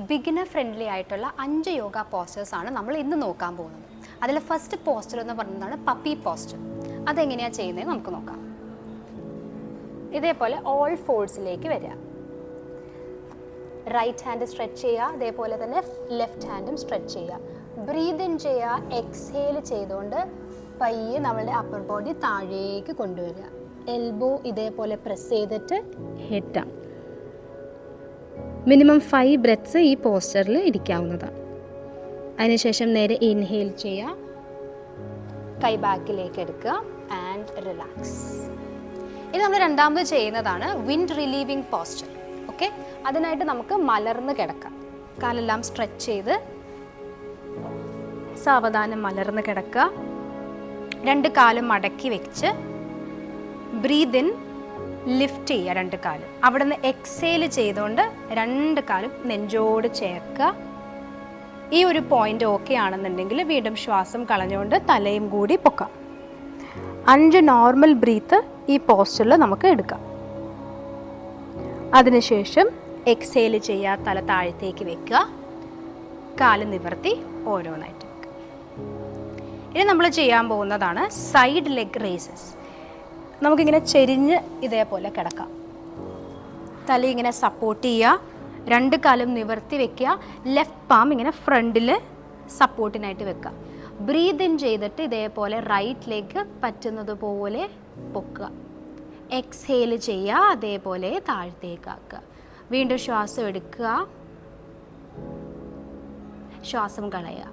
Beginner friendly ആയിട്ടുള്ള 5 യോഗ പോസ്റ്റേഴ്സാണ് നമ്മൾ ഇന്ന് നോക്കാൻ പോകുന്നത്. അതിൽ ഫസ്റ്റ് പോസ്റ്റർ എന്ന് പറയുന്നതാണ് പപ്പി പോസ്റ്റർ. അതെങ്ങനെയാണ് ചെയ്യുന്നത് നമുക്ക് നോക്കാം. ഇതേപോലെ ഓൾ ഫോഴ്സിലേക്ക് വരിക. റൈറ്റ് ഹാൻഡ് സ്ട്രെച്ച് ചെയ്യുക, അതേപോലെ തന്നെ ലെഫ്റ്റ് ഹാൻഡും സ്ട്രെച്ച് ചെയ്യുക. ബ്രീത് ഇൻ ചെയ്യുക, എക്സ്ഹേൽ ചെയ്തുകൊണ്ട് പയ്യെ നമ്മളുടെ അപ്പർ ബോഡി താഴേക്ക് കൊണ്ടുവരിക. എൽബോ ഇതേപോലെ പ്രസ് ചെയ്തിട്ട് ഹെഡ് ഡൗൺ. മിനിമം 5 ബ്രെത്ത്സ് ഈ പോസ്റ്ററിൽ ഇരിക്കാവുന്നതാണ്. അതിനുശേഷം നേരെ ഇൻഹെയിൽ ചെയ്യുക, കൈ ബാക്കിലേക്ക് എടുക്കുക ആൻഡ് റിലാക്സ്. ഇത് നമ്മൾ രണ്ടാമത് ചെയ്യുന്നതാണ് വിൻഡ് റിലീവിങ് പോസ്റ്റർ. ഓക്കെ, അതിനായിട്ട് നമുക്ക് മലർന്ന് കിടക്കാം. കാലെല്ലാം സ്ട്രെച്ച് ചെയ്ത് സാവധാനം മലർന്ന് കിടക്കുക. 2 കാലും മടക്കി വെച്ച് ബ്രീത് ഇൻ, ലിഫ്റ്റ് ചെയ്യുക 2 കാലും. അവിടെ നിന്ന് എക്സേൽ ചെയ്തുകൊണ്ട് 2 കാലും നെഞ്ചോട് ചേർക്കുക. ഈ ഒരു പോയിന്റ് ഓക്കെ ആണെന്നുണ്ടെങ്കിൽ വീണ്ടും ശ്വാസം കളഞ്ഞുകൊണ്ട് തലയും കൂടി പൊക്കാം. 5 നോർമൽ ബ്രീത്ത് ഈ പോസ്റ്ററിൽ നമുക്ക് എടുക്കാം. അതിനുശേഷം എക്സേൽ ചെയ്യുക, തല താഴത്തേക്ക് വെക്കുക, കാല് നിവർത്തി ഓരോന്നായിട്ട് വെക്കുക. ഇനി നമ്മൾ ചെയ്യാൻ പോകുന്നതാണ് സൈഡ് ലെഗ് റേസസ്. നമുക്കിങ്ങനെ ചെരിഞ്ഞ് ഇതേപോലെ കിടക്കാം. തല ഇങ്ങനെ സപ്പോർട്ട് ചെയ്യുക, 2 കാലും നിവർത്തി വെക്കുക. ലെഫ്റ്റ് പാം ഇങ്ങനെ ഫ്രണ്ടിൽ സപ്പോർട്ടിനായിട്ട് വെക്കുക. ബ്രീത് ഇൻ ചെയ്തിട്ട് ഇതേപോലെ റൈറ്റ് ലെഗ് പറ്റുന്നത് പോലെ പൊക്കുക. എക്സ്ഹേൽ ചെയ്യുക, അതേപോലെ താഴത്തേക്കാക്കുക. വീണ്ടും ശ്വാസം എടുക്കുക, ശ്വാസം കളയുക.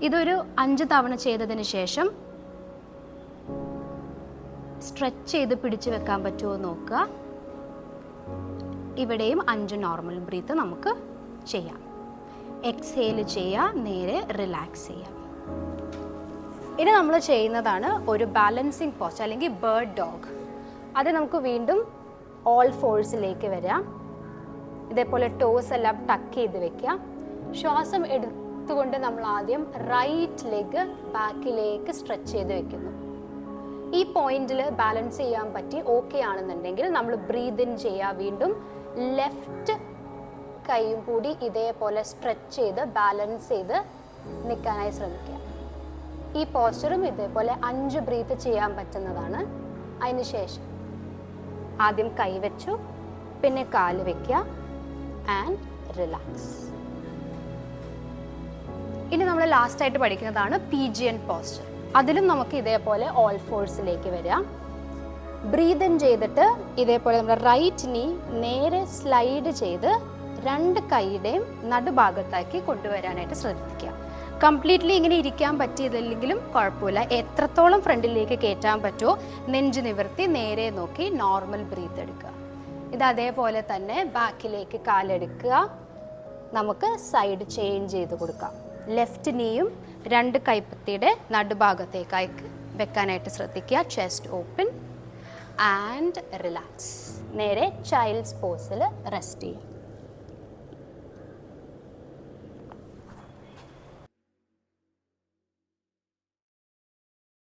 ഇതൊരു 5 തവണ ചെയ്തതിന് ശേഷം സ്ട്രെച്ച് ചെയ്ത് പിടിച്ചു വെക്കാൻ പറ്റുമോ നോക്കുക. ഇവിടെയും 5 നോർമൽ ബ്രീത്ത് നമുക്ക് ചെയ്യാം. എക്സ്ഹേൽ ചെയ്യുക, നേരെ റിലാക്സ് ചെയ്യുക. ഇനി നമ്മൾ ചെയ്യുന്നതാണ് ഒരു ബാലൻസിങ് പോസ്റ്റ് അല്ലെങ്കിൽ ബേർഡ് ഡോഗ്. അത് നമുക്ക് വീണ്ടും ഓൾ ഫോഴ്സിലേക്ക് വരാം. ഇതേപോലെ ടോസ് എല്ലാം ടക്ക് ചെയ്ത് വെക്കുക. ശ്വാസം എടുത്തുകൊണ്ട് നമ്മൾ ആദ്യം റൈറ്റ് ലെഗ് ബാക്കിലേക്ക് സ്ട്രെച്ച് ചെയ്ത് വെക്കുന്നു. ഈ പോയിന്റിൽ ബാലൻസ് ചെയ്യാൻ പറ്റി ഓക്കെ ആണെന്നുണ്ടെങ്കിൽ നമ്മൾ ബ്രീത് ഇൻ ചെയ്യുക. വീണ്ടും ലെഫ്റ്റ് കൈയും കൂടി ഇതേപോലെ സ്ട്രെച്ച് ചെയ്ത് ബാലൻസ് ചെയ്ത് നിൽക്കാനായി ശ്രമിക്കുക. ഈ പോസ്റ്ററും ഇതേപോലെ 5 ബ്രീത്ത് ചെയ്യാൻ പറ്റുന്നതാണ്. അതിനുശേഷം ആദ്യം കൈ വെച്ചു, പിന്നെ കാല് വെക്കുക ആൻഡ് റിലാക്സ്. ഇനി നമ്മൾ ലാസ്റ്റായിട്ട് പഠിക്കുന്നതാണ് പിജിയൻ പോസ്റ്റർ. അതിലും നമുക്ക് ഇതേപോലെ ഓൾ ഫോഴ്സിലേക്ക് വരാം. ബ്രീത് ഇൻ ചെയ്തിട്ട് ഇതേപോലെ നമ്മുടെ റൈറ്റ് നീ നേരെ സ്ലൈഡ് ചെയ്ത് 2 കൈയുടെയും നടുഭാഗത്താക്കി കൊണ്ടുവരാനായിട്ട് ശ്രദ്ധിക്കുക. കംപ്ലീറ്റ്ലി ഇങ്ങനെ ഇരിക്കാൻ പറ്റിയതില്ലെങ്കിലും കുഴപ്പമില്ല. എത്രത്തോളം ഫ്രണ്ടിലേക്ക് കയറ്റാൻ പറ്റുമോ നെഞ്ച് നിവർത്തി നേരെ നോക്കി നോർമൽ ബ്രീത്ത് എടുക്കുക. ഇത് അതേപോലെ തന്നെ ബാക്കിലേക്ക് കാലെടുക്കുക. നമുക്ക് സൈഡ് ചേഞ്ച് ചെയ്ത് കൊടുക്കാം. ലെഫ്റ്റ് നീയും 2 കൈപ്പത്തിയുടെ നടുഭാഗത്തേക്കായി വെക്കാനായിട്ട് ശ്രദ്ധിക്കുക. Chest open and relax. നേരെ ചൈൽഡ്സ് പോസിൽ റെസ്റ്റ് ചെയ്യുക.